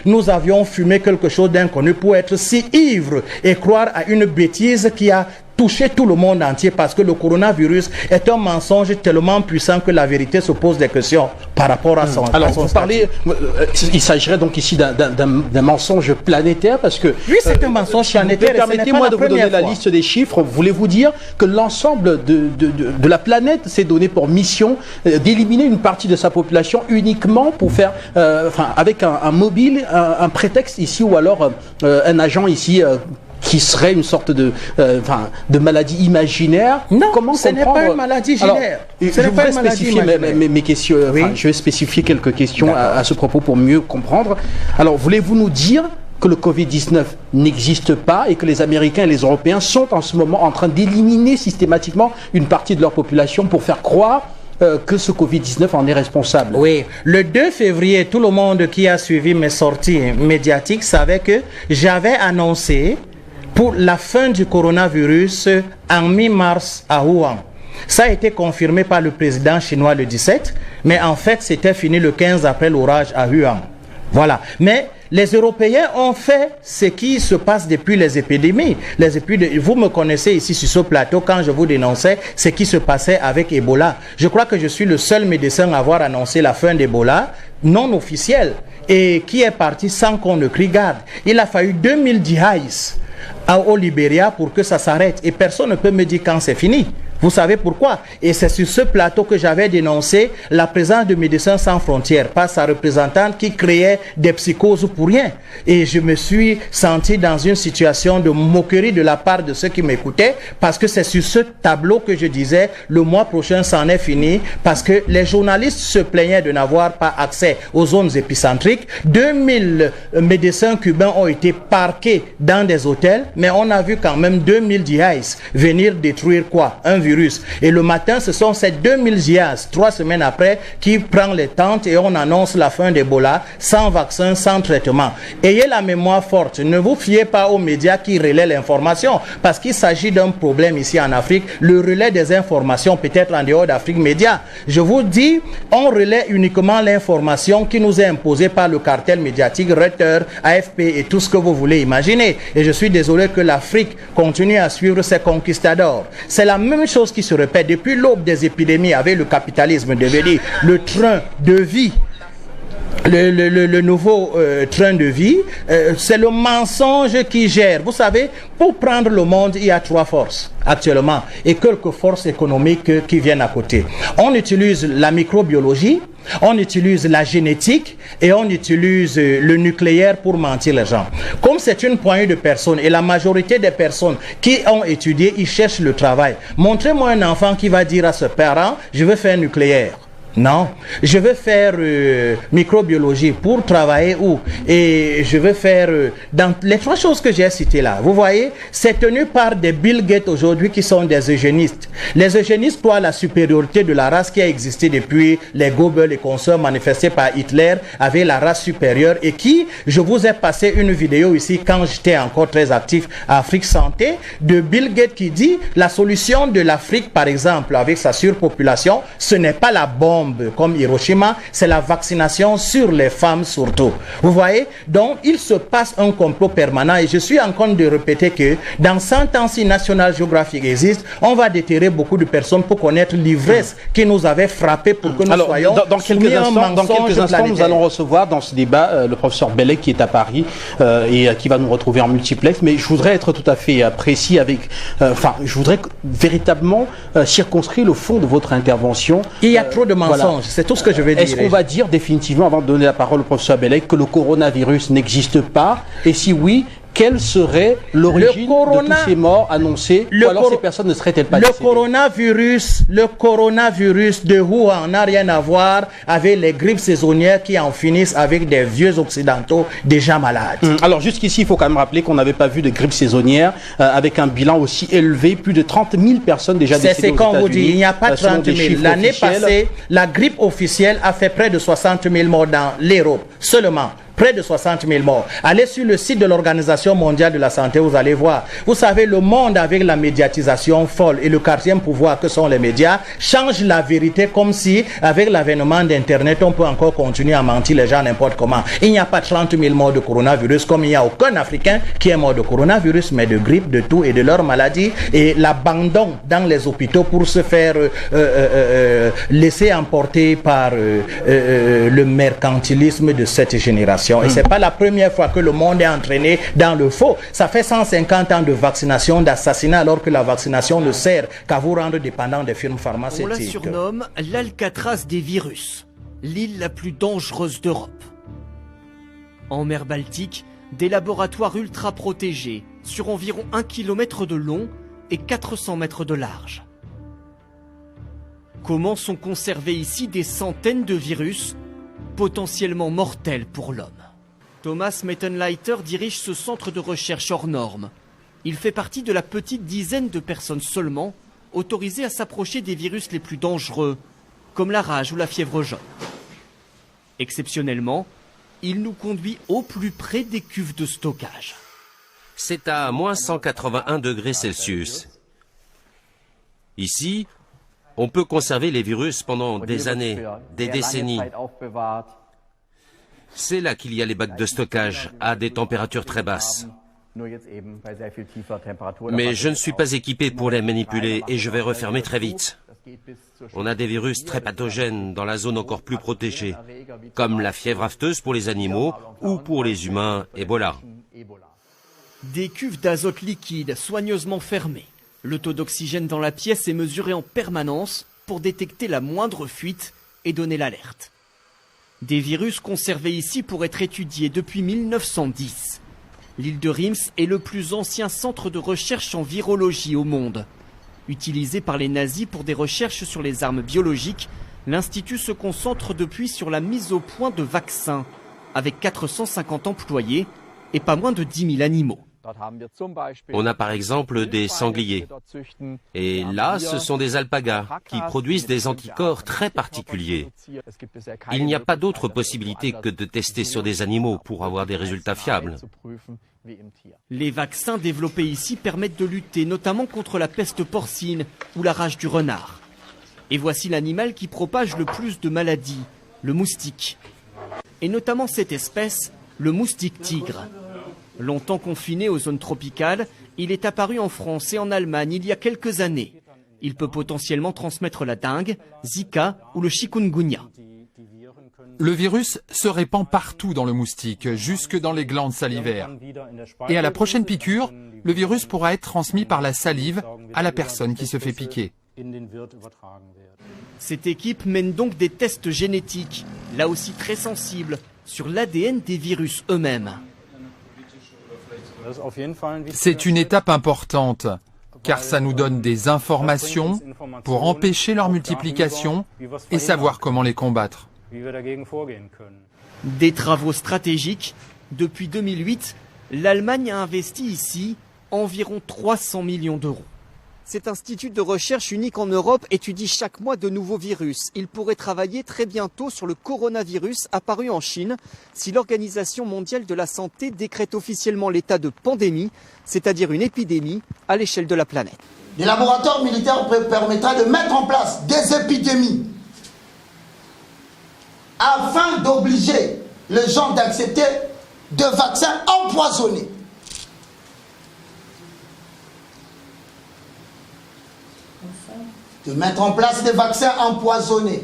nous avions fumé quelque chose d'inconnu pour être si ivre et croire à une bêtise qui a touché tout le monde entier, parce que le coronavirus est un mensonge tellement puissant que la vérité se pose des questions par rapport à son Alors, vous parlez, il s'agirait donc ici d'un mensonge planétaire, parce que... Oui, c'est un mensonge planétaire. Permettez-moi de vous donner la liste des chiffres. Voulez-vous dire que l'ensemble de la planète s'est donné pour mission d'éliminer une partie de sa population uniquement pour faire, avec un mobile, un prétexte ici, ou alors un agent ici... qui serait une sorte de maladie imaginaire. Non, ce n'est pas une maladie imaginaire. Je voudrais spécifier mes questions. Oui. Je vais spécifier quelques questions à ce propos pour mieux comprendre. Alors, voulez-vous nous dire que le Covid-19 n'existe pas et que les Américains et les Européens sont en ce moment en train d'éliminer systématiquement une partie de leur population pour faire croire que ce Covid-19 en est responsable? Oui, le 2 février, tout le monde qui a suivi mes sorties médiatiques savait que j'avais annoncé pour la fin du coronavirus en mi-mars à Wuhan. Ça a été confirmé par le président chinois le 17, mais en fait c'était fini le 15 après l'orage à Wuhan. Voilà. Mais les Européens ont fait ce qui se passe depuis les épidémies. Vous me connaissez ici sur ce plateau quand je vous dénonçais ce qui se passait avec Ebola. Je crois que je suis le seul médecin à avoir annoncé la fin d'Ebola non officielle et qui est parti sans qu'on ne crie garde. Il a fallu 2000 djihadistes au Libéria pour que ça s'arrête. Et personne ne peut me dire quand c'est fini. Vous savez pourquoi? Et c'est sur ce plateau que j'avais dénoncé la présence de Médecins Sans Frontières par sa représentante qui créait des psychoses pour rien. Et je me suis senti dans une situation de moquerie de la part de ceux qui m'écoutaient, parce que c'est sur ce tableau que je disais le mois prochain c'en est fini, parce que les journalistes se plaignaient de n'avoir pas accès aux zones épicentriques. 2000 médecins cubains ont été parqués dans des hôtels, mais on a vu quand même 2000 djihadistes venir détruire quoi? Un virus. Et le matin, ce sont ces 2000 djihadistes, 3 semaines après, qui prennent les tentes et on annonce la fin d'Ebola, sans vaccin, sans traitement. Ayez la mémoire forte. Ne vous fiez pas aux médias qui relaient l'information, parce qu'il s'agit d'un problème ici en Afrique, le relais des informations, peut-être en dehors d'Afrique Média. Je vous dis, on relaie uniquement l'information qui nous est imposée par le cartel médiatique, Reuters, AFP et tout ce que vous voulez imaginer. Et je suis désolé que l'Afrique continue à suivre ses conquistadors. C'est la même chose qui se répète depuis l'aube des épidémies avec le capitalisme devenu le train de vie. Le nouveau train de vie, c'est le mensonge qui gère. Vous savez, pour prendre le monde, il y a 3 forces actuellement et quelques forces économiques qui viennent à côté. On utilise la microbiologie, on utilise la génétique et on utilise le nucléaire pour mentir les gens. Comme c'est une poignée de personnes et la majorité des personnes qui ont étudié, ils cherchent le travail. Montrez-moi un enfant qui va dire à ses parents, je veux faire nucléaire. Non, je veux faire microbiologie pour travailler où? Et je veux faire dans les 3 choses que j'ai citées là. Vous voyez, c'est tenu par des Bill Gates aujourd'hui qui sont des eugénistes. Les eugénistes croient la supériorité de la race qui a existé depuis les Goebbels et consorts manifestés par Hitler avec la race supérieure et qui, je vous ai passé une vidéo ici quand j'étais encore très actif à Afrique Santé de Bill Gates qui dit la solution de l'Afrique par exemple avec sa surpopulation, ce n'est pas la bombe comme Hiroshima, c'est la vaccination sur les femmes surtout. Vous voyez? Donc, il se passe un complot permanent et je suis en train de répéter que dans 100 ans, si National Geographic existe, on va déterrer beaucoup de personnes pour connaître l'ivresse qui nous avait frappé pour que nous soyons dans quelques instants, nous allons recevoir dans ce débat le professeur Bellec qui est à Paris et qui va nous retrouver en multiplex, mais je voudrais être tout à fait précis avec... je voudrais véritablement circonscrire le fond de votre intervention. Il y a trop de mensonges. Voilà. C'est tout ce que je veux dire. Est-ce qu'on va dire définitivement, avant de donner la parole au professeur Bellec, que le coronavirus n'existe pas? Et si oui, quelle serait l'origine de tous ces morts annoncés? Ou alors ces personnes ne seraient-elles pas décédées? Le coronavirus de Wuhan n'a rien à voir avec les grippes saisonnières qui en finissent avec des vieux occidentaux déjà malades. Alors jusqu'ici, il faut quand même rappeler qu'on n'avait pas vu de grippe saisonnière avec un bilan aussi élevé, plus de 30 000 personnes déjà décédées aux États-Unis. C'est qu'on vous dit, il n'y a pas 30 000. L'année passée, la grippe officielle a fait près de 60 000 morts dans l'Europe seulement. Près de 60 000 morts. Allez sur le site de l'Organisation mondiale de la santé, vous allez voir. Vous savez, le monde avec la médiatisation folle et le quatrième pouvoir que sont les médias change la vérité comme si, avec l'avènement d'Internet, on peut encore continuer à mentir les gens n'importe comment. Il n'y a pas 30 000 morts de coronavirus comme il n'y a aucun Africain qui est mort de coronavirus, mais de grippe, de tout et de leur maladie. Et l'abandon dans les hôpitaux pour se faire laisser emporter par le mercantilisme de cette génération. Et c'est pas la première fois que le monde est entraîné dans le faux. Ça fait 150 ans de vaccination, d'assassinat, alors que la vaccination ne sert qu'à vous rendre dépendant des firmes pharmaceutiques. On la surnomme l'Alcatraz des virus, l'île la plus dangereuse d'Europe. En mer Baltique, des laboratoires ultra protégés sur environ 1 km de long et 400 mètres de large. Comment sont conservés ici des centaines de virus potentiellement mortels pour l'homme? Thomas Mettenleiter dirige ce centre de recherche hors norme. Il fait partie de la petite dizaine de personnes seulement autorisées à s'approcher des virus les plus dangereux, comme la rage ou la fièvre jaune. Exceptionnellement, il nous conduit au plus près des cuves de stockage. C'est à moins 181 degrés Celsius. Ici, on peut conserver les virus pendant des années, des décennies. C'est là qu'il y a les bacs de stockage, à des températures très basses. Mais je ne suis pas équipé pour les manipuler et je vais refermer très vite. On a des virus très pathogènes dans la zone encore plus protégée, comme la fièvre afteuse pour les animaux ou pour les humains, Ebola. Des cuves d'azote liquide soigneusement fermées. Le taux d'oxygène dans la pièce est mesuré en permanence pour détecter la moindre fuite et donner l'alerte. Des virus conservés ici pour être étudiés depuis 1910. L'île de Reims est le plus ancien centre de recherche en virologie au monde. Utilisé par les nazis pour des recherches sur les armes biologiques, l'Institut se concentre depuis sur la mise au point de vaccins, avec 450 employés et pas moins de 10 000 animaux. On a par exemple des sangliers. Et là, ce sont des alpagas qui produisent des anticorps très particuliers. Il n'y a pas d'autre possibilité que de tester sur des animaux pour avoir des résultats fiables. Les vaccins développés ici permettent de lutter notamment contre la peste porcine ou la rage du renard. Et voici l'animal qui propage le plus de maladies, le moustique. Et notamment cette espèce, le moustique tigre. Longtemps confiné aux zones tropicales, il est apparu en France et en Allemagne il y a quelques années. Il peut potentiellement transmettre la dengue, Zika ou le chikungunya. Le virus se répand partout dans le moustique, jusque dans les glandes salivaires. Et à la prochaine piqûre, le virus pourra être transmis par la salive à la personne qui se fait piquer. Cette équipe mène donc des tests génétiques, là aussi très sensibles, sur l'ADN des virus eux-mêmes. C'est une étape importante, car ça nous donne des informations pour empêcher leur multiplication et savoir comment les combattre. Des travaux stratégiques. Depuis 2008, l'Allemagne a investi ici environ 300 millions d'euros. Cet institut de recherche unique en Europe étudie chaque mois de nouveaux virus. Il pourrait travailler très bientôt sur le coronavirus apparu en Chine si l'Organisation mondiale de la santé décrète officiellement l'état de pandémie, c'est-à-dire une épidémie à l'échelle de la planète. Les laboratoires militaires permettra de mettre en place des épidémies afin d'obliger les gens d'accepter des vaccins empoisonnés. De mettre en place des vaccins empoisonnés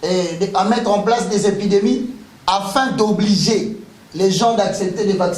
et à mettre en place des épidémies afin d'obliger les gens d'accepter des vaccins